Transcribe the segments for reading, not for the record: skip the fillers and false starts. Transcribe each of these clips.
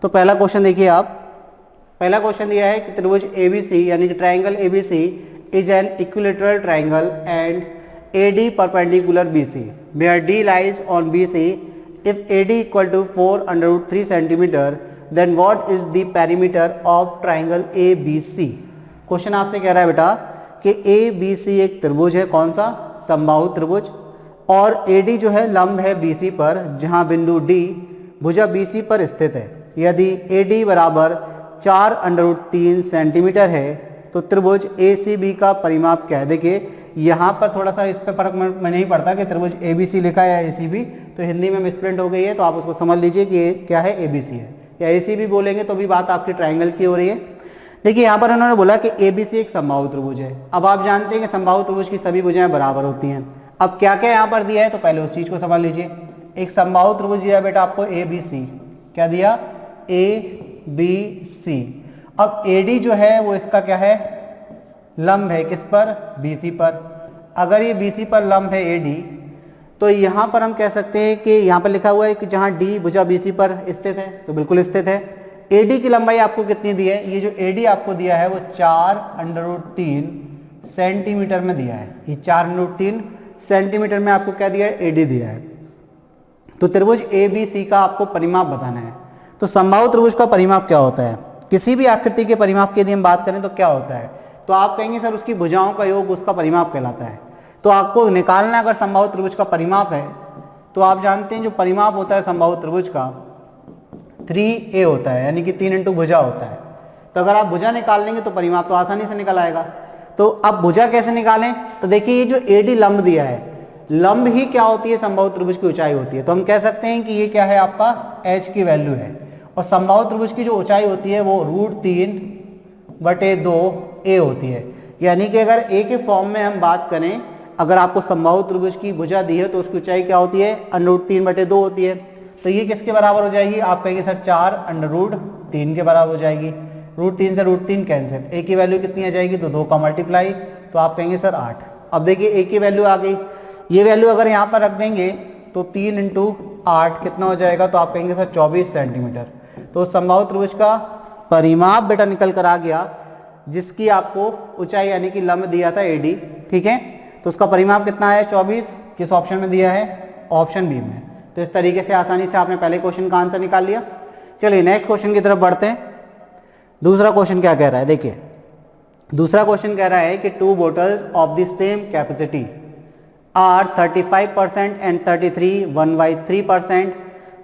तो पहला क्वेश्चन देखिए आप, पहला क्वेश्चन दिया है कि त्रिभुज एबीसी यानी कि triangle ABC is an equilateral triangle and AD perpendicular BC where D lies on BC. If AD equal to 4√3 centimeter, then what is the perimeter of triangle ABC? Question आपसे कह रहा है बेटा कि ABC एक त्रिभुज है, कौन सा? समबाहु त्रिभुज, और AD जो है लंब है BC पर, जहां बिंदु D भुजा BC पर स्थित है। यदि AD बराबर 4√3 सेंटीमीटर है तो त्रिभुज ACB का परिमाप क्या है? देखिए यहाँ पर थोड़ा सा इस पर फर्क में नहीं पड़ता कि त्रिभुज ABC लिखा है या ACB, तो हिंदी में मिसप्रिंट हो गई है, तो आप उसको समझ लीजिए कि ये क्या है, ABC है, या ACB बोलेंगे तो भी बात आपकी ट्राइंगल की हो रही है। देखिए यहाँ पर उन्होंने बोला कि ABC एक समबाहु त्रिभुज है। अब आप जानते हैं कि समबाहु त्रिभुज की सभी भुजाएं बराबर होती हैं। अब क्या क्या यहाँ पर दिया है, तो पहले उस चीज को समझ लीजिए। एक समबाहु त्रिभुज दिया है बेटा आपको ABC, क्या दिया? ABC। अब AD जो है वो इसका क्या है? लंब है, किस पर? BC पर। अगर ये BC पर लंब है AD, तो यहाँ पर हम कह सकते हैं कि यहाँ पर लिखा हुआ है कि जहाँ D भुजा BC पर स्थित है, तो बिल्कुल स्थित है। AD की लंबाई आपको कितनी दी है? ये जो AD आपको दिया है वो 4√3 सेंटीमीटर में दिया है। ये 4√3 सेंटीमीटर में आपको क्या दिया है? AD दिया है। तो त्रिभुज ABC का आपको परिमाप बताना है। तो समबाहु त्रिभुज का परिमाप क्या होता है? किसी भी आकृति के परिमाप की यदि हम बात करें तो क्या होता है? तो आप कहेंगे सर उसकी भुजाओं का योग उसका परिमाप कहलाता है। तो आपको निकालना अगर समबाहु त्रिभुज का परिमाप है, तो आप जानते हैं जो परिमाप होता है समबाहु त्रिभुज का 3a होता है, यानी कि 3 इंटू भुजा होता है। तो अगर आप भुजा निकाल लेंगे तो परिमाप तो आसानी से निकल आएगा। तो अब भुजा कैसे निकालें? तो देखिए ये जो AD लंब दिया है, लंब ही क्या होती है? समबाहु त्रिभुज की ऊंचाई होती है। तो हम कह सकते हैं कि ये क्या है? आपका h की वैल्यू है, और समबाहु त्रिभुज की जो ऊंचाई होती है वो √3/2a होती है। यानी कि अगर a के फॉर्म में हम बात करें, अगर आपको समबाहु त्रिभुज की भुजा दी है तो उसकी ऊंचाई क्या होती है? √3/2 होती है। तो ये किसके बराबर हो जाएगी? आप कहेंगे सर 4√3 के बराबर हो जाएगी। √3 से √3 कैंसिल, a की वैल्यू कितनी आ जाएगी? तो 2 का मल्टीप्लाई, तो आप कहेंगे सर 8। अब देखिए a की वैल्यू आ गई, ये वैल्यू अगर यहाँ पर रख देंगे तो 3 इंटू 8 कितना हो जाएगा? तो आप कहेंगे सर 24 सेंटीमीटर। तो समबाहु त्रिभुज का परिमाप बेटा निकल कर आ गया, जिसकी आपको ऊंचाई यानी कि लंब दिया था AD, ठीक है। तो उसका परिमाप कितना है? 24। किस ऑप्शन में दिया है? ऑप्शन बी में। तो इस तरीके से आसानी से आपने पहले क्वेश्चन का आंसर निकाल लिया। चलिए नेक्स्ट क्वेश्चन की तरफ बढ़ते हैं। दूसरा क्वेश्चन क्या कह रहा है? देखिए दूसरा क्वेश्चन कह रहा है कि 2 bottles of the same capacity are 35% and 33 1/3%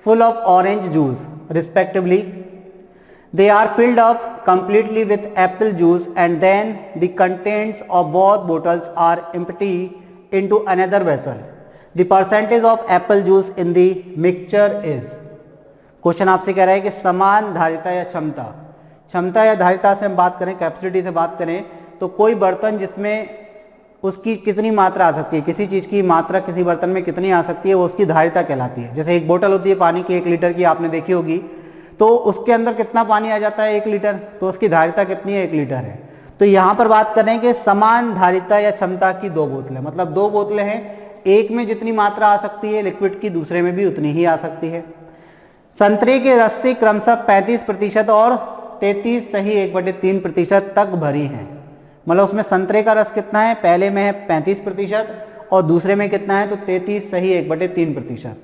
full of orange juice respectively. They are filled up completely with apple juice and then the contents of both bottles are empty into another vessel. The percentage of apple juice in the mixture is. Question आपसे कह रहा है कि समान धारिता या क्षमता या धारिता से हम बात करें, कैपेसिटी से बात करें, तो कोई बर्तन जिसमें उसकी कितनी मात्रा आ सकती है, किसी चीज की मात्रा किसी बर्तन में कितनी आ सकती है, वो उसकी धारिता कहलाती है। जैसे एक बोतल होती है पानी की 1 लीटर की, आपने देखी होगी, तो उसके अंदर कितना पानी आ जाता है? 1 लीटर, तो उसकी धारिता कितनी है? 1 लीटर है। तो यहाँ पर बात कर रहे हैं कि समान धारिता या क्षमता की 2 बोतलें, मतलब 2 बोतलें हैं, एक में जितनी मात्रा आ सकती है लिक्विड की, दूसरे में भी उतनी ही आ सकती है। संतरे के रस से क्रमशः 35% और 33 सही 1/3% तक भरी है। मतलब उसमें संतरे का रस कितना है? पहले में है 35% और दूसरे में कितना है? तो 33 सही 1/3%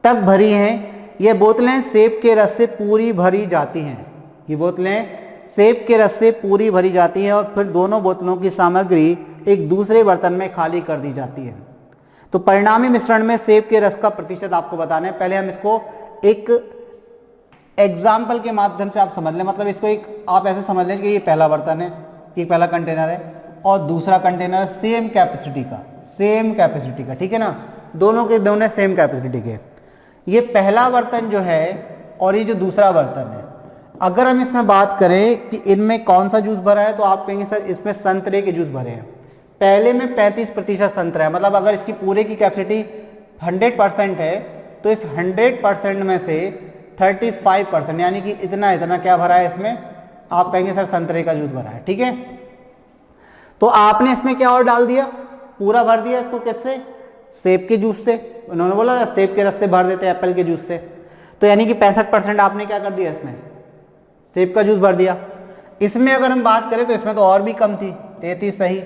तक भरी हैं। ये बोतलें सेब के रस से पूरी भरी जाती हैं। ये बोतलें सेब के रस से पूरी भरी जाती हैं और फिर दोनों बोतलों की सामग्री एक दूसरे बर्तन में खाली कर दी जाती है। तो परिणामी मिश्रण में सेब के रस का प्रतिशत आपको बताना है। पहले हम इसको एक एग्जाम्पल के माध्यम से आप समझ लें। मतलब इसको एक आप ऐसे समझ लें कि ये पहला बर्तन है, ये पहला कंटेनर है, और दूसरा कंटेनर सेम कैपेसिटी का, ठीक है ना, दोनों के दोनों सेम कैपेसिटी के। ये पहला बर्तन जो है और ये जो दूसरा बर्तन है, अगर हम इसमें बात करें कि इनमें कौन सा जूस भरा है, तो आप कहेंगे सर इसमें संतरे के जूस भरे हैं। पहले में 35% संतरा है, मतलब अगर इसकी पूरे की कैपेसिटी 100% है तो इस 100% में से 35% यानी कि इतना क्या भरा है इसमें? आप कहेंगे सर संतरे का जूस भरा है, ठीक है। तो आपने इसमें क्या और डाल दिया? पूरा भर दिया इसको, किससे? सेब के जूस से। उन्होंने बोला सेब के रस से भर देते हैं, एप्पल के जूस से। तो यानी कि 65% आपने क्या कर दिया, इसमें सेब का जूस भर दिया। इसमें अगर हम बात करें तो इसमें तो और भी कम थी, 33 सही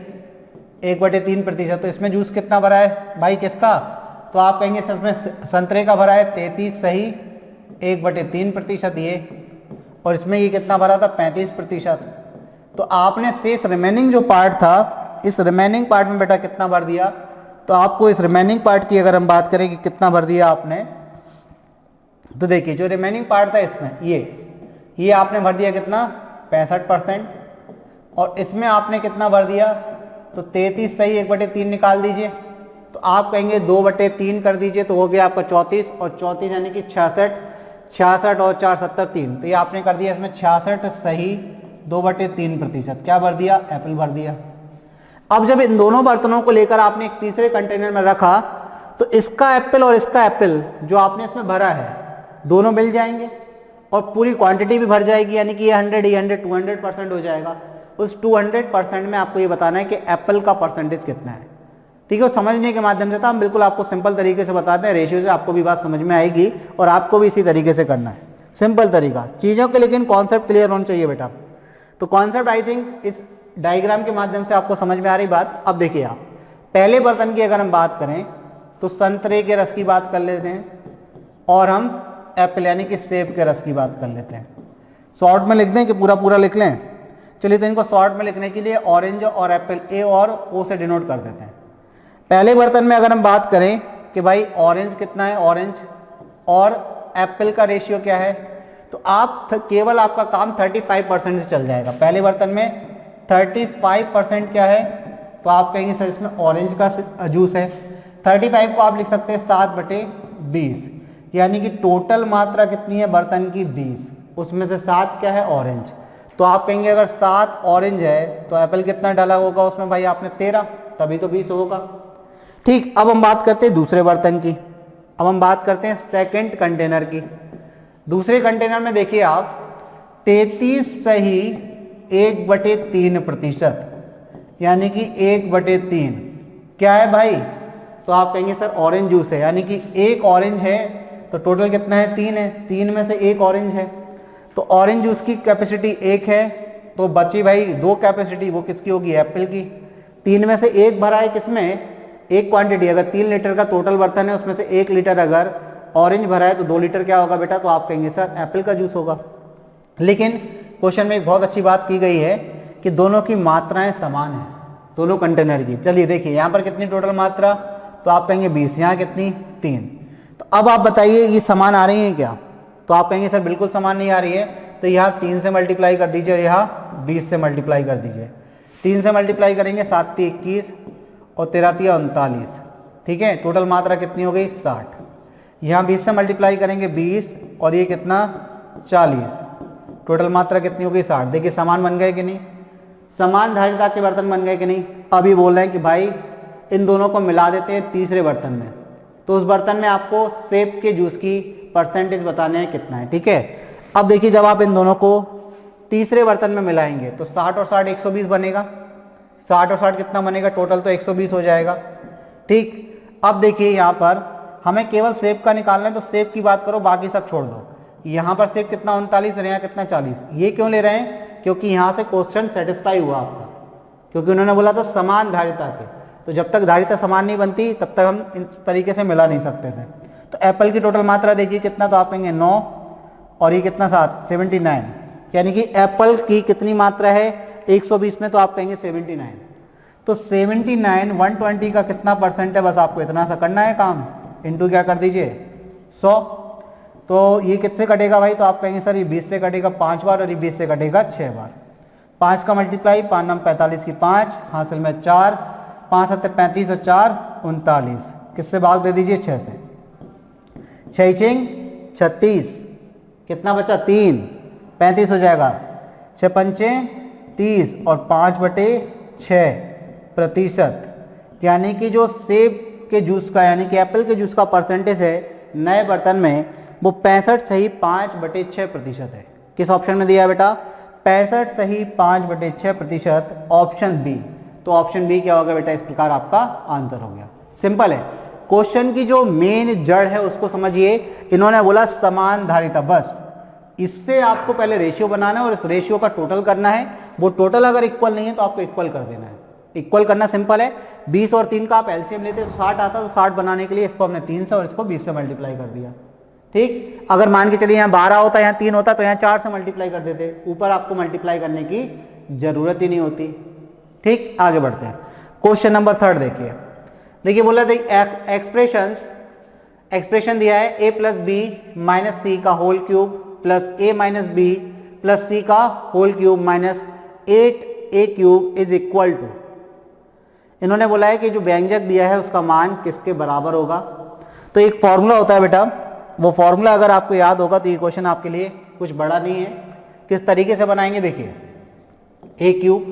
1/3%। तो इसमें जूस कितना भरा है भाई, किसका, तो आप कहेंगे इसमें संतरे का भरा है 33 सही 1/3% ये, और इसमें ये कितना भरा था 35%। तो आपने शेष रिमेनिंग जो पार्ट था, इस रिमेनिंग पार्ट में बेटा कितना भर दिया, तो आपको इस रिमेनिंग पार्ट की अगर हम बात करें कि कितना भर दिया आपने, तो देखिए जो रिमेनिंग पार्ट था इसमें ये आपने भर दिया कितना 65%, और इसमें आपने कितना भर दिया, तो 33 सही 1/3 निकाल दीजिए, तो आप कहेंगे 2/3 कर दीजिए, तो हो गया आपका 34, और 34 यानी कि 66 और 4 70 3, तो ये आपने कर दिया इसमें 66 सही 2/3%। क्या भर दिया, एप्पल भर दिया। अब जब इन दोनों बर्तनों को लेकर आपने एक तीसरे कंटेनर में रखा, तो इसका एप्पल और इसका एप्पल जो आपने इसमें भरा है दोनों मिल जाएंगे और पूरी क्वांटिटी भी भर जाएगी, यानी कि ये 100 200% हो जाएगा। उस 200% में आपको ये बताना है कि एप्पल का परसेंटेज कितना है। ठीक है, समझने के माध्यम से था, हम बिल्कुल आपको सिंपल तरीके से बताते हैं, रेशियो से आपको भी बात समझ में आएगी और आपको भी इसी तरीके से करना है, सिंपल तरीका चीज़ों के, लेकिन कॉन्सेप्ट क्लियर होना चाहिए बेटा। तो कॉन्सेप्ट आई थिंक इस डायग्राम के माध्यम से आपको समझ में आ रही बात। अब देखिए आप पहले बर्तन की अगर हम बात करें तो संतरे के रस की बात कर लेते हैं, और हम एप्पल यानी कि सेब के रस की बात कर लेते हैं। शॉर्ट में लिख दें कि पूरा लिख लें, चलिए तो इनको शॉर्ट में लिखने के लिए ऑरेंज और एप्पल ए और ओ से डिनोट कर देते हैं। पहले बर्तन में अगर हम बात करें कि भाई ऑरेंज कितना है, ऑरेंज और एप्पल का रेशियो क्या है, तो आप केवल आपका काम 35% से चल जाएगा। पहले बर्तन में 35% क्या है, तो आप कहेंगे सर इसमें ऑरेंज का जूस है। 35 को आप लिख सकते हैं 7/20, यानी कि टोटल मात्रा कितनी है बर्तन की 20, उसमें से 7 क्या है ऑरेंज। तो आप कहेंगे अगर 7 ऑरेंज है तो एप्पल कितना डाला होगा उसमें भाई आपने 13, तभी तो 20 होगा। ठीक, अब हम बात करते हैं दूसरे बर्तन की, अब हम बात करते हैं सेकंड कंटेनर की। दूसरे कंटेनर में देखिए आप 33 सही 1/3%, यानी कि 1/3 क्या है भाई, तो आप कहेंगे सर ऑरेंज जूस है, यानी कि एक ऑरेंज है तो टोटल कितना है 3 है, 3 में से एक ऑरेंज है, तो ऑरेंज जूस की कैपेसिटी 1 है, तो बची भाई 2 कैपेसिटी, वो किसकी होगी एप्पल की। 3 में से एक भरा है किसमें, एक क्वांटिटी, अगर 3 लीटर का टोटल बर्तन है उसमें से 1 लीटर अगर ऑरेंज भरा है तो 2 लीटर क्या होगा बेटा, तो आप कहेंगे सर एप्पल का जूस होगा। लेकिन क्वेश्चन में एक बहुत अच्छी बात की गई है कि दोनों की मात्राएं समान है, दोनों कंटेनर की। चलिए देखिए यहाँ पर कितनी टोटल मात्रा, तो आप कहेंगे 20, यहाँ कितनी 3। तो अब आप बताइए ये समान आ रही है क्या, तो आप कहेंगे सर बिल्कुल समान नहीं आ रही है, तो यहाँ 3 से मल्टीप्लाई कर दीजिए, यहाँ 20 से मल्टीप्लाई कर दीजिए। 3 से मल्टीप्लाई करेंगे 7 × 21 और 13 × 39, ठीक है, टोटल मात्रा कितनी हो गई 60। यहाँ 20 से मल्टीप्लाई करेंगे 20 और ये कितना 40, टोटल मात्रा कितनी हो गई 60। देखिए समान बन गए कि नहीं, समान धारिता के बर्तन बन गए कि नहीं। अभी बोल रहे हैं कि भाई इन दोनों को मिला देते हैं तीसरे बर्तन में, तो उस बर्तन में आपको सेब के जूस की परसेंटेज बताने हैं कितना है, ठीक है। अब देखिए जब आप इन दोनों को तीसरे बर्तन में मिलाएंगे तो 60 और 60 120 बनेगा, 60 और 60 कितना बनेगा, टोटल तो 120 हो जाएगा। ठीक, अब देखिए यहाँ पर हमें केवल सेब का निकालना है, तो सेब की बात करो, बाकी सब छोड़ दो। यहाँ पर सेब कितना 39 और यहाँ कितना 40, ये क्यों ले रहे हैं, क्योंकि यहाँ से क्वेश्चन सेटिस्फाई हुआ आपका, क्योंकि उन्होंने बोला था समान धारिता के, तो जब तक धारिता समान नहीं बनती तब तक हम इस तरीके से मिला नहीं सकते थे। तो एप्पल की टोटल मात्रा देखिए कितना, तो आप कहेंगे 9 और ये कितना 7 79, यानी कि एप्पल की कितनी मात्रा है 120 में, तो आप कहेंगे 79। तो 79 120 का कितना परसेंट है, बस आपको इतना सा करना है काम, इंटू क्या कर दीजिए 100। तो ये किससे कटेगा भाई, तो आप कहेंगे सर ये 20 से कटेगा 5 बार और ये 20 से कटेगा 6 बार। 5 का मल्टीप्लाई 5 9 45 की 5 हासिल में 4, 5 7 35 और 4 39, किससे भाग दे दीजिए 6 से, 6 चिंग 36, कितना बचा 3, 35 हो जाएगा, 6 पंचे 30 और 5/6%, यानी कि जो सेब के जूस का यानी कि एप्पल के जूस का परसेंटेज है नए बर्तन में वो 65 सही 5/6% है। किस ऑप्शन में दिया है बेटा, 65 सही 5/6%, ऑप्शन बी। तो ऑप्शन बी क्या होगा बेटा, इस प्रकार आपका आंसर हो गया। सिंपल है, क्वेश्चन की जो मेन जड़ है उसको समझिए। इन्होंने बोला समान धारिता, बस इससे आपको पहले रेशियो बनाना है और इस रेशियो का टोटल करना है। वो टोटल अगर इक्वल नहीं है तो आपको इक्वल कर देना है। इक्वल करना सिंपल है, 20 और 3 का आप एलसीएम लेते तो 60 आता, तो 60 बनाने के लिए इसको हमने 3 से और इसको 20 से मल्टीप्लाई कर दिया। ठीक, अगर मान के चलिए यहाँ 12 होता, यहाँ 3 होता, तो यहाँ 4 से मल्टीप्लाई कर देते, ऊपर आपको मल्टीप्लाई करने की जरूरत ही नहीं होती। ठीक, आगे बढ़ते हैं। क्वेश्चन नंबर 3 देखिए। देखिए बोला एक्सप्रेशन दिया है a plus B minus C का whole cube plus a minus B plus C का whole cube minus 8a cube is equal to. इन्होंने बोला है कि जो व्यंजक दिया है उसका मान किसके बराबर होगा। तो एक फॉर्मूला होता है बेटा, वो फॉर्मूला अगर आपको याद होगा तो ये क्वेश्चन आपके लिए कुछ बड़ा नहीं है। किस तरीके से बनाएंगे देखिए, a cube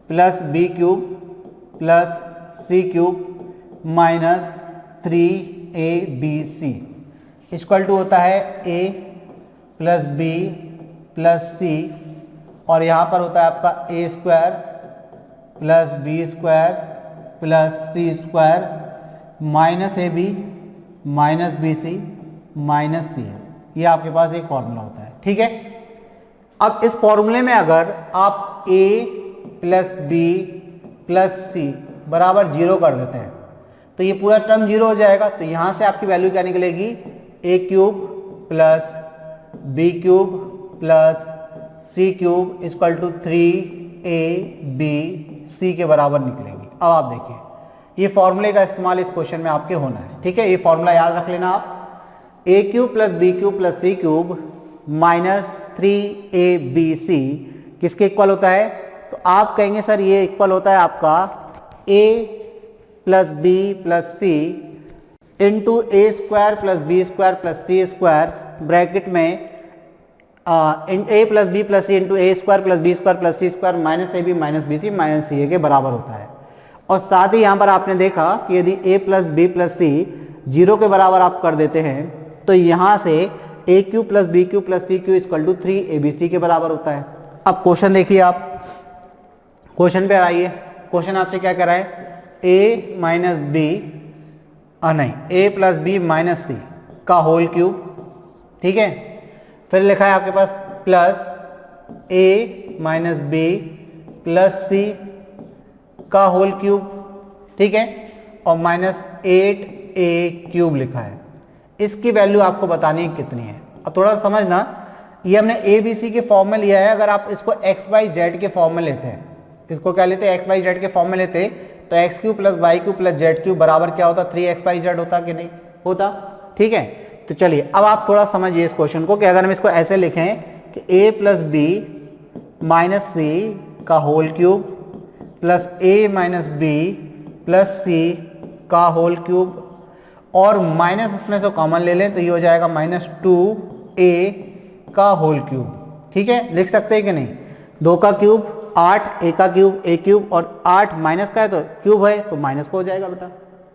plus B cube plus C cube minus 3abc equal to होता है a plus B plus C, और यहाँ पर होता है आपका a square plus B square plus C square minus A B minus B C minus C है। ये आपके पास एक फॉर्मूला होता है। ठीक है, अब इस फॉर्मूले में अगर आप a plus B plus C बराबर 0 कर देते हैं तो ये पूरा टर्म 0 हो जाएगा। तो यहाँ से आपकी वैल्यू क्या निकलेगी, a cube plus B cube plus C cube equal to 3abc के बराबर निकलेगी। अब आप देखिए, ये फॉर्मूले का इस्तेमाल इस क्वेश्चन में आपके होना है। ठीक है, ये फॉर्मूला याद रख लेना आप, a cube plus B cube plus C cube minus 3abc किसके इक्वल होता है। तो आप कहेंगे सर ये इक्वल होता है आपका a plus B plus C into A square plus B square plus C square bracket में A plus B plus C into A square plus B square plus C square minus A B minus B C minus C A के बराबर होता है। और साथ ही यहाँ पर आपने देखा कि यदि a plus B plus C 0 के बराबर आप कर देते हैं तो यहाँ से a cube plus B cube plus C cube equal to 3abc के बराबर होता है। अब क्वेश्चन देखिए आप, क्वेश्चन पे आइए। क्वेश्चन आपसे क्या कह रहा है, a माइनस बी नहीं a plus B minus C का होल क्यूब। ठीक है, फिर लिखा है आपके पास plus a minus B plus C का होल क्यूब। ठीक है, और माइनस 8a क्यूब लिखा है। इसकी वैल्यू आपको बतानी है कितनी है। अब थोड़ा समझना, ये हमने ए बी सी के फॉर्म में लिया है। अगर आप इसको एक्स वाई जेड के फॉर्म में लेते हैं, इसको क्या लेते हैं, एक्स वाई जेड के फॉर्म में लेते तो X cube plus Y cube plus Z cube बराबर क्या होता, 3xyz होता कि नहीं होता। ठीक है, तो चलिए अब आप थोड़ा समझिए इस क्वेश्चन को कि अगर हम इसको ऐसे लिखें कि a plus B minus C का whole cube plus a minus B plus C का होल क्यूब और माइनस इसमें से कॉमन ले लें तो ये हो जाएगा माइनस 2a का होल क्यूब। ठीक है, लिख सकते हैं कि नहीं, 2 का क्यूब 8, a का क्यूब a क्यूब और 8 माइनस का है तो क्यूब है तो माइनस का हो जाएगा बेटा।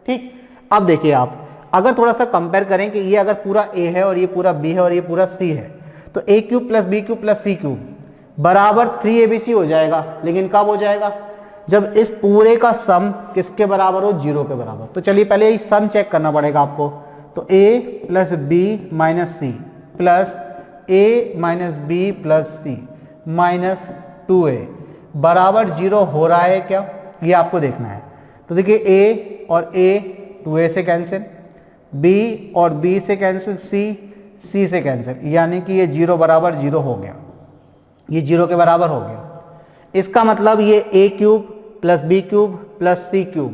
ठीक, अब देखिए आप अगर थोड़ा सा कंपेयर करें कि ये अगर पूरा a है और ये पूरा b है और ये पूरा c है तो a cube plus b cube plus c cube बराबर 3abc हो जाएगा। लेकिन कब हो जाएगा, जब इस पूरे का सम किसके बराबर हो, 0 के बराबर। तो चलिए पहले सम चेक करना पड़ेगा आपको। तो a plus B minus C plus a minus B plus C minus 2a बराबर 0 हो रहा है क्या, ये आपको देखना है। तो देखिए a और a 2a से कैंसिल, b और b से कैंसिल, c से कैंसिल, यानी कि ये 0 बराबर 0 हो गया, ये 0 के बराबर हो गया। इसका मतलब ये a cube plus B cube plus C cube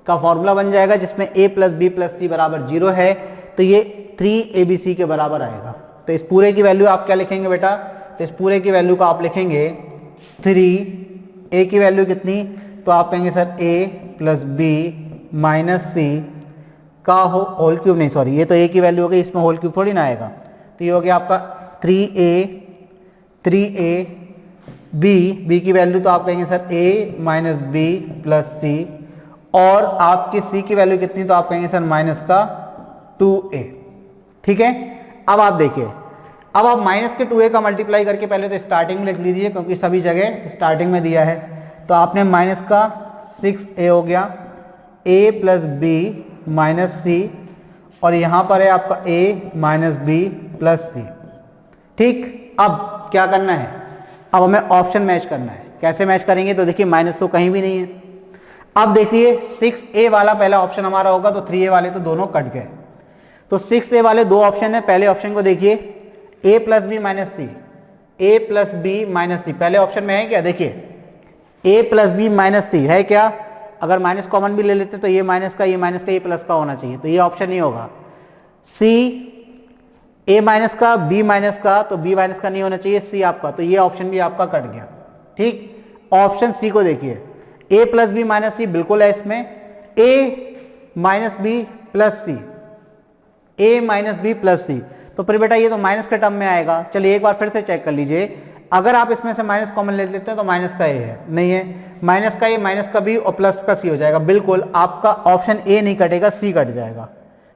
का फॉर्मूला बन जाएगा जिसमें a plus B plus C बराबर 0 है, तो ये 3abc के बराबर आएगा। तो इस पूरे की वैल्यू आप क्या लिखेंगे बेटा, तो इस पूरे की वैल्यू को आप लिखेंगे 3, a की वैल्यू कितनी, तो आप कहेंगे sir a plus B minus C का होल क्यूब, नहीं सॉरी ये तो a की वैल्यू हो गई, इसमें होल क्यूब थोड़ी ना आएगा। तो ये हो गया आपका 3a b की वैल्यू तो आप कहेंगे sir a minus B plus C और आपकी c की वैल्यू कितनी, तो आप कहेंगे सर माइनस का 2a। ठीक है, अब आप देखिए, अब आप माइनस के 2a का मल्टीप्लाई करके पहले तो स्टार्टिंग में लिख लीजिए क्योंकि सभी जगह स्टार्टिंग में दिया है। तो आपने माइनस का 6a हो गया, a प्लस बी माइनस सी, और यहाँ पर है आपका ए माइनस बी प्लस सी। ठीक, अब क्या करना है, अब हमें ऑप्शन मैच करना है। कैसे मैच करेंगे, तो देखिए माइनस तो कहीं भी नहीं है। अब देखिए 6a वाला पहला ऑप्शन हमारा होगा, तो 3a वाले तो दोनों कट गए। तो 6a वाले दो ऑप्शन है, पहले ऑप्शन को देखिए a plus B minus C, A plus B minus C, पहले ऑप्शन में है क्या, देखिए a plus B minus C है क्या, अगर माइनस कॉमन भी ले लेते तो ये माइनस का ये प्लस का होना चाहिए, तो ये ऑप्शन नहीं होगा। c a माइनस का b माइनस का, तो b माइनस का नहीं होना चाहिए, c आपका, तो ये ऑप्शन भी आपका कट गया। ठीक, ऑप्शन सी को देखिए, a plus B minus C बिल्कुल है इसमें, a minus B plus C, a minus B plus C, तो फिर बेटा ये तो माइनस के टर्म में आएगा। चलिए एक बार फिर से चेक कर लीजिए, अगर आप इसमें से माइनस कॉमन ले लेते हैं तो माइनस का a है, नहीं है, माइनस का a माइनस का b और प्लस का c हो जाएगा। बिल्कुल आपका ऑप्शन a नहीं कटेगा, c कट जाएगा।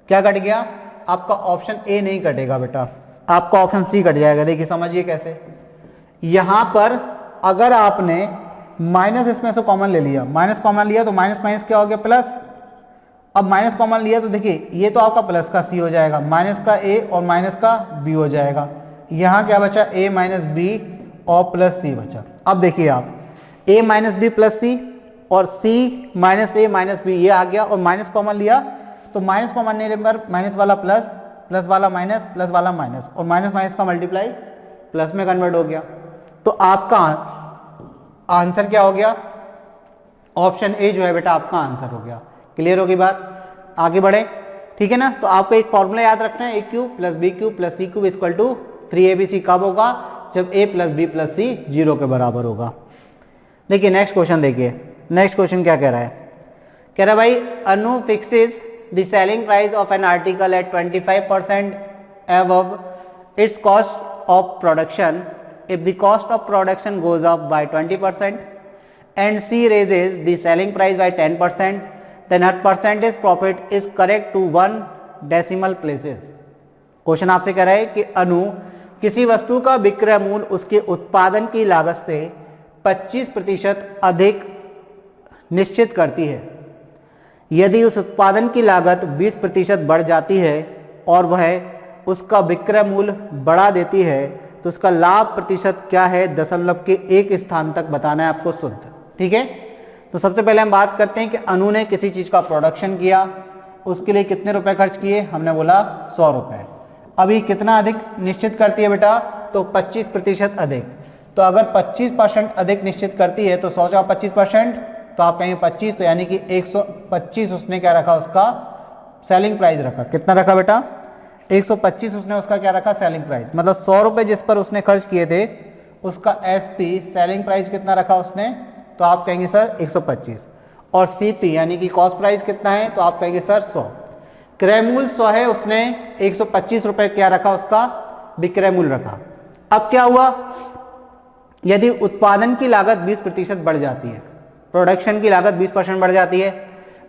क्या कट गया, आपका ऑप्शन a नहीं कटेगा बेटा, आपका ऑप्शन c कट जाएगा। देखिए समझिए कैसे, यहां पर अगर आपने माइनस इसमें से कॉमन ले लिया, माइनस कॉमन लिया तो माइनस माइनस क्या हो गया, प्लस। अब माइनस कॉमन लिया तो देखिए ये तो आपका प्लस का c हो जाएगा, माइनस का a और माइनस का b हो जाएगा। यहाँ क्या बचा, a माइनस बी और प्लस सी बचा। अब देखिए आप a minus B plus C और c minus a minus B, ये आ गया, और माइनस कॉमन लिया तो माइनस कॉमन लेने पर माइनस वाला प्लस, प्लस वाला माइनस, प्लस वाला माइनस, और माइनस माइनस का मल्टीप्लाई प्लस में कन्वर्ट हो गया। तो आपका आंसर क्या हो गया, ऑप्शन ए जो है बेटा आपका आंसर हो गया। क्लियर होगी बात, आगे बढ़े, ठीक है ना। तो आपको एक फॉर्मूला याद रखना है, A cube plus B cube plus C cube equal to 3abc। कब होगा, जब a plus B plus C 0 के बराबर होगा। देखिए नेक्स्ट क्वेश्चन, देखिए नेक्स्ट क्वेश्चन क्या कह रहा है, कह रहा है भाई Anu fixes the selling price of an article at 25% above its cost of production if the cost of production goes up by 20% and she raises the selling price by 10%, then her percentage profit is correct to 1 decimal places। Question आपसे कह रहा है कि अनु किसी वस्तु का विक्रय मूल्य उसके उत्पादन की लागत से 25% अधिक निश्चित करती है। यदि उस उत्पादन की लागत 20% बढ़ जाती है और वह उसका विक्रय मूल्य बढ़ा देती है तो उसका लाभ प्रतिशत क्या है, दशमलव के एक स्थान तक बताना है आपको शुद्ध। ठीक है, तो सबसे पहले हम बात करते हैं कि अनु ने किसी चीज का प्रोडक्शन किया, उसके लिए कितने रुपए खर्च किए, हमने बोला 100 रुपए। अभी कितना अधिक निश्चित करती है बेटा, तो 25% अधिक। तो अगर 25% अधिक निश्चित करती है तो 100 का 25%, तो आप कहेंगे 25, तो यानी कि 125 उसने क्या रखा, उसका सेलिंग प्राइस रखा। कितना रखा बेटा, 125 उसने उसका क्या रखा, सेलिंग प्राइस। मतलब 100 रुपए जिस पर उसने खर्च किए थे उसका एसपी सेलिंग प्राइस कितना रखा उसने, तो आप कहेंगे सर 125। और सीपी यानी कि कॉस्ट प्राइस कितना है, तो आप कहेंगे सर 100। क्रय मूल्य 100 है, उसने 125 रुपए क्या रखा, उसका विक्रय मूल्य रखा। अब क्या हुआ, यदि उत्पादन की लागत 20% बढ़ जाती है, प्रोडक्शन की लागत 20% बढ़ जाती है,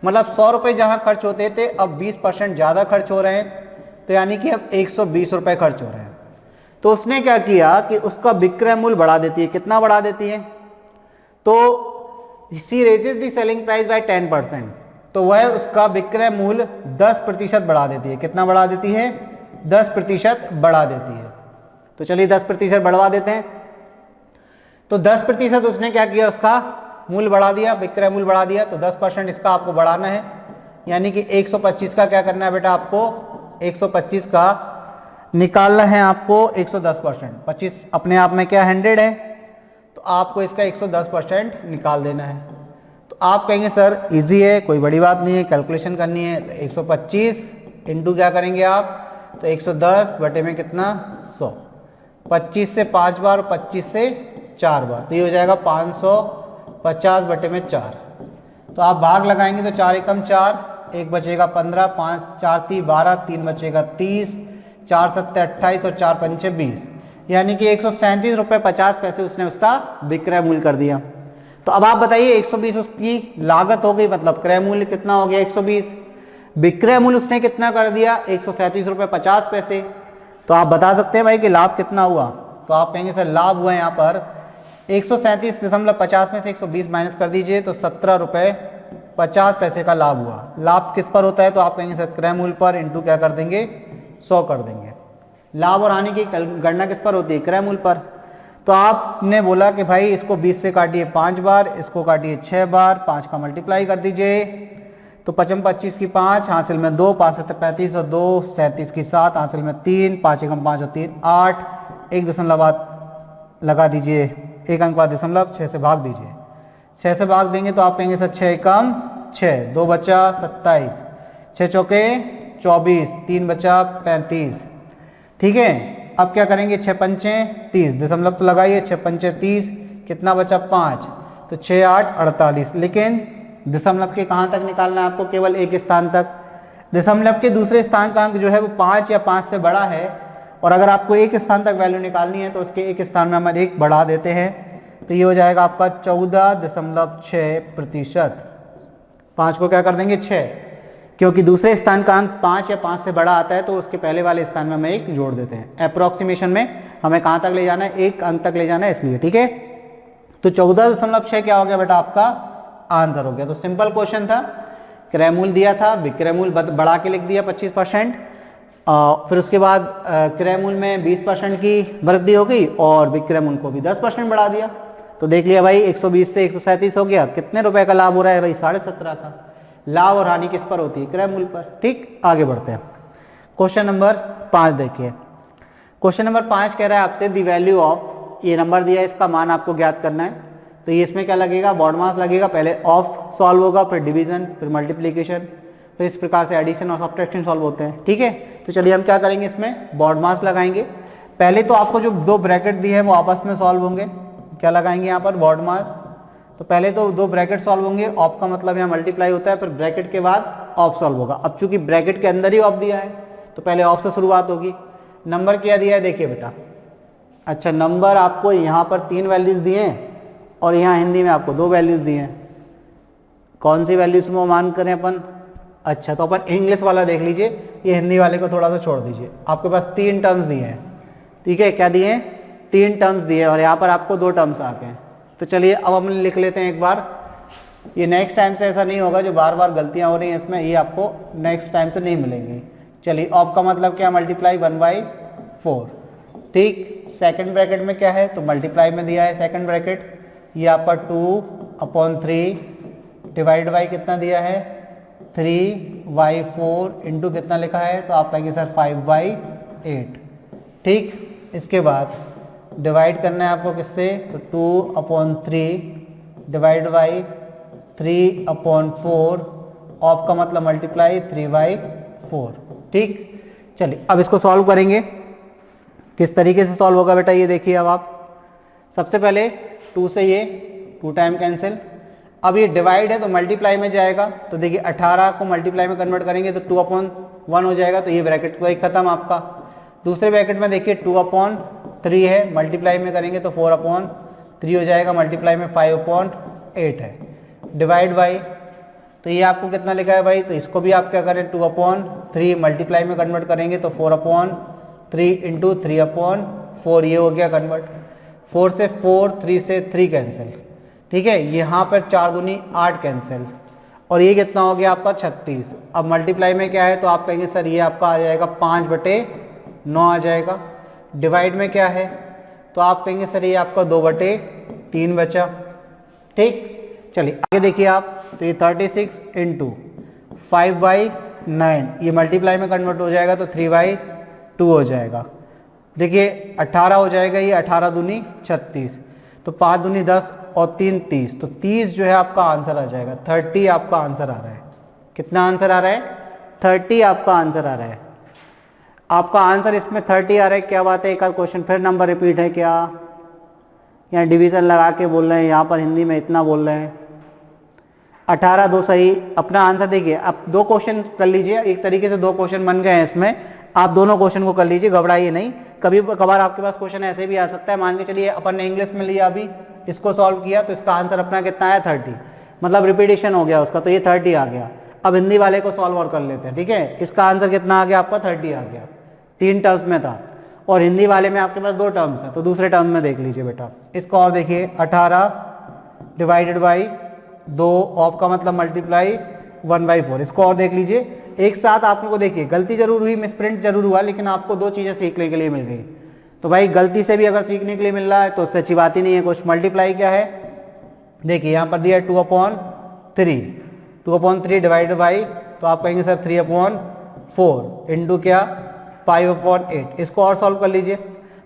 मतलब 100 रुपए जहां खर्च होते थे अब 20% ज्यादा खर्च हो रहे हैं, तो यानी कि अब 120 रुपए खर्च हो रहे हैं। तो उसने क्या किया कि उसका विक्रय मूल्य बढ़ा देती है। कितना बढ़ा देती है, तो C raises the selling price by 10%, तो वह उसका विक्रय मूल्य 10% बढ़ा देती है। कितना बढ़ा देती है, 10% बढ़ा देती है। तो चलिए 10% बढ़वा देते हैं। तो 10% उसने क्या किया, उसका मूल्य बढ़ा दिया, विक्रय मूल्य बढ़ा दिया, तो 10% इसका आपको बढ़ाना है, यानी कि 125 का क्या करना है बेटा, आपको 125 का निकालना है आपको 110%। 25 अपने आप में क्या 100 है, तो आपको इसका 110% निकाल देना है। तो आप कहेंगे सर इजी है, कोई बड़ी बात नहीं है, कैलकुलेशन करनी है। तो 125 इंटू क्या करेंगे आप, तो 110 बटे में कितना 100, 25 से 5 बार, 25 से 4 बार, तो ये हो जाएगा 550 बटे में 4। तो आप भाग लगाएंगे तो 4 एकम 4, 1 बचेगा 15, 5 4 3 12, 3 बचेगा 30, 4 7 28 और 4 पंचे 20, यानी कि 137 रुपये 50 पैसे उसने उसका विक्रय मूल्य कर दिया। तो अब आप बताइए 120 उसकी लागत हो गई, मतलब क्रय मूल्य कितना हो गया 120, विक्रय मूल्य उसने कितना कर दिया 137 रुपये 50 पैसे। तो आप बता सकते हैं भाई कि लाभ कितना हुआ, तो आप कहेंगे सर लाभ हुआ यहाँ पर 137.50 में से 120 माइनस कर दीजिए तो 17 रुपये 50 पैसे का लाभ हुआ। लाभ किस पर होता है, तो आप कहेंगे सर क्रय मूल्य पर इंटू क्या कर देंगे 100 कर देंगे। लाभ और हानि की गणना किस पर होती है, क्रय मूल्य पर। तो आपने बोला कि भाई इसको 20 से काटिए 5 बार, इसको काटिए 6 बार, 5 का मल्टीप्लाई कर दीजिए। तो 55 25 की 5, हासिल में 2, 5 7 35 और 2 37 की 7, हासिल में 3, 5 एकम 5 और 3 8, एक दशमलव बाद लगा दीजिए, एक अंक बाद दशमलव, 6 से भाग दीजिए। 6 से भाग देंगे तो आप कहेंगे सर 6 एकम 6, 2 बचा 27, 6 चौके 24, 3 बचा 35। ठीक है, अब क्या करेंगे 6 पंचे 30, दशमलव तो लगाइए, 6 पंचे 30, कितना बचा 5, तो 6 8 48। लेकिन दशमलव के कहाँ तक निकालना है आपको, केवल एक स्थान तक। दशमलव के दूसरे स्थान का अंक जो है वो 5 या 5 से बड़ा है, और अगर आपको एक स्थान तक वैल्यू निकालनी है तो उसके एक स्थान में हम 1 बढ़ा देते हैं, तो ये हो जाएगा आपका 14.6%। 5 को क्या कर देंगे 6, क्योंकि दूसरे स्थान का अंक 5 या 5 से बड़ा आता है तो उसके पहले वाले स्थान में हम 1 जोड़ देते हैं। अप्रोक्सीमेशन में हमें कहाँ तक ले जाना है, 1 अंक तक ले जाना है इसलिए। ठीक है, तो 14.6 क्या हो गया बेटा, आपका आंसर हो गया। तो सिंपल क्वेश्चन था, क्रय मूल्य दिया था, विक्रय मूल्य बढ़ा के लिख दिया 25%, फिर उसके बाद क्रय मूल्य में 20% की वृद्धि हो गई और विक्रय मूल्य को भी 10% बढ़ा दिया। तो देख लिया भाई 120 से 137 हो गया। कितने रुपए का लाभ हो रहा है भाई, 17.5 का। लाभ और हानि किस पर होती है, क्रय मूल्य पर। ठीक, आगे बढ़ते हैं। क्वेश्चन नंबर 5 देखिए। क्वेश्चन नंबर 5 कह रहा है आपसे द वैल्यू ऑफ, ये नंबर दिया है, इसका मान आपको ज्ञात करना है। तो ये इसमें क्या लगेगा, बॉड मास लगेगा, पहले ऑफ सॉल्व होगा, फिर डिवीजन, फिर मल्टीप्लीकेशन, तो इस प्रकार से एडिशन और सब्ट्रैक्शन सॉल्व होते हैं। ठीक है, तो चलिए हम क्या करेंगे, इसमें बॉड मास लगाएंगे। पहले तो आपको जो 2 ब्रैकेट दी है वो आपस में सॉल्व होंगे। क्या लगाएंगे यहाँ पर, बॉड मास। तो पहले तो 2 ब्रैकेट सॉल्व होंगे, ऑफ का मतलब यहाँ मल्टीप्लाई होता है, फिर ब्रैकेट के बाद ऑफ सॉल्व होगा। अब चूंकि ब्रैकेट के अंदर ही ऑफ दिया है तो पहले ऑफ से शुरुआत होगी। नंबर क्या दिया है देखिए बेटा, अच्छा नंबर आपको यहाँ पर 3 वैल्यूज दिए हैं और यहाँ हिंदी में आपको 2 वैल्यूज दिए हैं। कौन सी वैल्यूज में मान करें अपन, अच्छा तो अपन इंग्लिश वाला देख लीजिए, ये हिंदी वाले को थोड़ा सा छोड़ दीजिए। आपके पास 3 टर्म्स दिए हैं। ठीक है, क्या दिए हैं, 3 टर्म्स दिए और यहाँ पर आपको 2 टर्म्स आ गए हैं। तो चलिए अब हम लिख लेते हैं एक बार, ये नेक्स्ट टाइम से ऐसा नहीं होगा, जो बार बार गलतियां हो रही हैं इसमें, ये आपको नेक्स्ट टाइम से नहीं मिलेंगी। चलिए ऑफ का मतलब क्या, मल्टीप्लाई 1/4। ठीक, सेकंड ब्रैकेट में क्या है, तो मल्टीप्लाई में दिया है सेकंड ब्रैकेट, ये आपका 2/3 डिवाइड बाई कितना दिया है 3/4 इंटू कितना लिखा है, तो आप कहेंगे सर 5/8। ठीक, इसके बाद डिवाइड करना है आपको किससे, तो 2/3 डिवाइड बाई 3/4, ऑफ का मतलब मल्टीप्लाई 3/4। ठीक, चलिए अब इसको सॉल्व करेंगे। किस तरीके से सॉल्व होगा बेटा, ये देखिए। अब आप सबसे पहले 2 से ये 2 टाइम कैंसिल। अब ये डिवाइड है तो मल्टीप्लाई में जाएगा, तो देखिए 18 को मल्टीप्लाई में कन्वर्ट करेंगे तो 2/1 हो जाएगा, तो ये ब्रैकेट तो एक खत्म आपका। दूसरे ब्रैकेट में देखिए 2/3 है, मल्टीप्लाई में करेंगे तो 4/3 हो जाएगा, मल्टीप्लाई में 5/8 है, डिवाइड बाई, तो ये आपको कितना लिखा है भाई, तो इसको भी आप क्या करें 2/3 मल्टीप्लाई में कन्वर्ट करेंगे तो 4/3 इंटू 3/4, ये हो गया कन्वर्ट। 4 से 4, 3 से 3 कैंसिल। ठीक है, यहाँ पर 4 दूनी 8 कैंसिल, और ये कितना हो गया आपका 36। अब मल्टीप्लाई में क्या है, तो आप कहेंगे सर ये आपका आ जाएगा 5/9 आ जाएगा। डिवाइड में क्या है, तो आप कहेंगे सर ये आपका 2/3 बचा। ठीक, चलिए आगे देखिए आप, तो ये 36 इंटू 5/9, ये मल्टीप्लाई में कन्वर्ट हो जाएगा तो 3/2 हो जाएगा। देखिए 18 हो जाएगा, ये 18 दूनी 36, तो 5 दूनी 10 और 3 30, तो 30 जो है आपका आंसर आ जाएगा। 30 आपका आंसर आ रहा है। कितना आंसर आ रहा है, 30 आपका आंसर आ रहा है। आपका आंसर इसमें 30 आ रहा है, क्या बात है। एक आध क्वेश्चन फिर नंबर रिपीट है क्या, यहाँ डिवीजन लगा के बोल रहे हैं, यहाँ पर हिंदी में इतना बोल रहे हैं। 18 2 सही, अपना आंसर देखिए। अब 2 क्वेश्चन कर लीजिए, एक तरीके से 2 क्वेश्चन बन गए हैं इसमें, आप दोनों क्वेश्चन को कर लीजिए, घबराइए नहीं। कभी कभार आपके पास क्वेश्चन ऐसे भी आ सकता है। मान के चलिए अपन ने इंग्लिश में लिया, अभी इसको सॉल्व किया तो इसका आंसर अपना कितना आया 30, मतलब रिपीटेशन हो गया उसका, तो ये 30 आ गया। अब हिंदी वाले को सॉल्व और कर लेते हैं। ठीक है, इसका आंसर कितना आ गया आपका 30 आ गया, 3 टर्म्स में था, और हिंदी वाले में आपके पास 2 टर्म्स है, तो दूसरे टर्म में देख लीजिए बेटा। इसको और देखिए, 18 डिवाइडेड बाई 2 ऑफ का मतलब मल्टीप्लाई 1/4। इसको और देख लीजिए, एक साथ आप लोगों को देखिए गलती जरूर हुई, मिसप्रिंट जरूर हुआ, लेकिन आपको 2 चीज़ें सीखने के लिए मिल गई। तो भाई गलती से भी अगर सीखने के लिए मिल रहा है तो उससे अच्छी बात ही नहीं है कुछ। मल्टीप्लाई क्या है, देखिए यहाँ पर दिया है 2/3, 2/3 डिवाइडेड बाई, तो आप कहेंगे सर 3/4 इंटू क्या 5/8। इसको और सॉल्व कर लीजिए।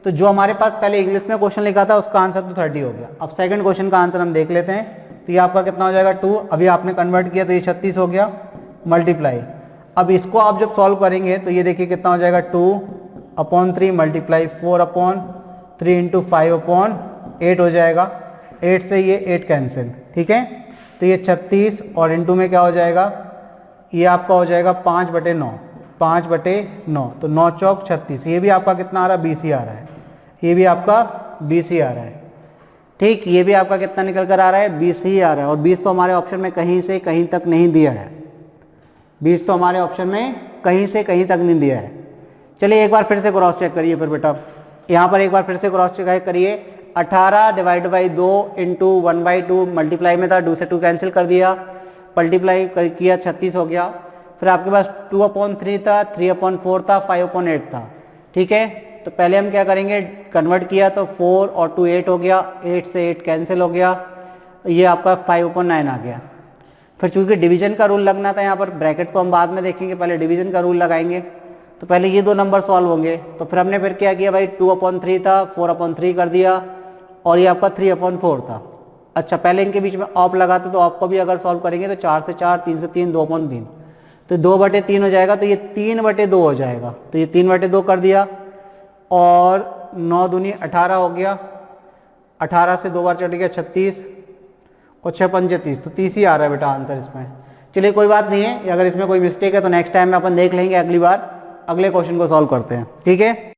तो जो हमारे पास पहले इंग्लिश में क्वेश्चन लिखा था उसका आंसर तो 30 हो गया। अब सेकंड क्वेश्चन का आंसर हम देख लेते हैं। तो ये आपका कितना हो जाएगा 2, अभी आपने कन्वर्ट किया तो ये 36 हो गया, मल्टीप्लाई। अब इसको आप जब सॉल्व करेंगे तो ये देखिए कितना हो जाएगा 2/3 मल्टीप्लाई 4/3 इंटू 5/8 हो जाएगा। 8 से ये 8 कैंसिल, ठीक है। तो ये 36 और इंटू में क्या हो जाएगा, ये आपका हो जाएगा 5/9, 5/9, तो 9 चौक 36। ये भी आपका कितना आ रहा है 20 ही आ रहा है, ये भी आपका 20 ही आ रहा है, ठीक। ये भी आपका कितना निकल कर आ रहा है 20 ही आ रहा है। और 20 तो हमारे ऑप्शन में कहीं से कहीं तक नहीं दिया है, 20 तो हमारे ऑप्शन में कहीं से कहीं तक नहीं दिया है। चलिए एक बार फिर से क्रॉस चेक करिए फिर बेटा, यहाँ पर एक बार फिर से क्रॉस चेक करिए। 18 डिवाइड बाई 2 इंटू 1/2, मल्टीप्लाई में था 2 से 2 कैंसिल कर दिया, मल्टीप्लाई किया 36 हो गया। फिर आपके पास 2/3 था, 3/4 था, 5/8 था, ठीक है। तो पहले हम क्या करेंगे, कन्वर्ट किया तो 4 और 2 8 हो गया, 8 से 8 कैंसिल हो गया, ये आपका 5/9 आ गया। फिर चूंकि डिवीजन का रूल लगना था यहाँ पर, ब्रैकेट को हम बाद में देखेंगे, पहले डिवीजन का रूल लगाएंगे। तो पहले ये 2 नंबर सॉल्व होंगे। तो फिर हमने फिर क्या किया भाई, 2/3 था 4/3 कर दिया, और ये आपका 3/4 था। अच्छा पहले इनके बीच में ऑफ लगाते तो ऑफ को भी अगर सॉल्व करेंगे तो 4 से 4, 3 से 3, 2/3, तो 2/3 हो जाएगा, तो ये 3/2 हो जाएगा। तो ये 3/2 कर दिया, और 9 दूनी 18 हो गया, 18 से 2 बार चढ़ गया 36, और 6 पंजे 30, तो 30 ही आ रहा है बेटा आंसर इसमें। चलिए कोई बात नहीं है, अगर इसमें कोई मिस्टेक है तो नेक्स्ट टाइम में अपन देख लेंगे, अगली बार अगले क्वेश्चन को सॉल्व करते हैं, ठीक है।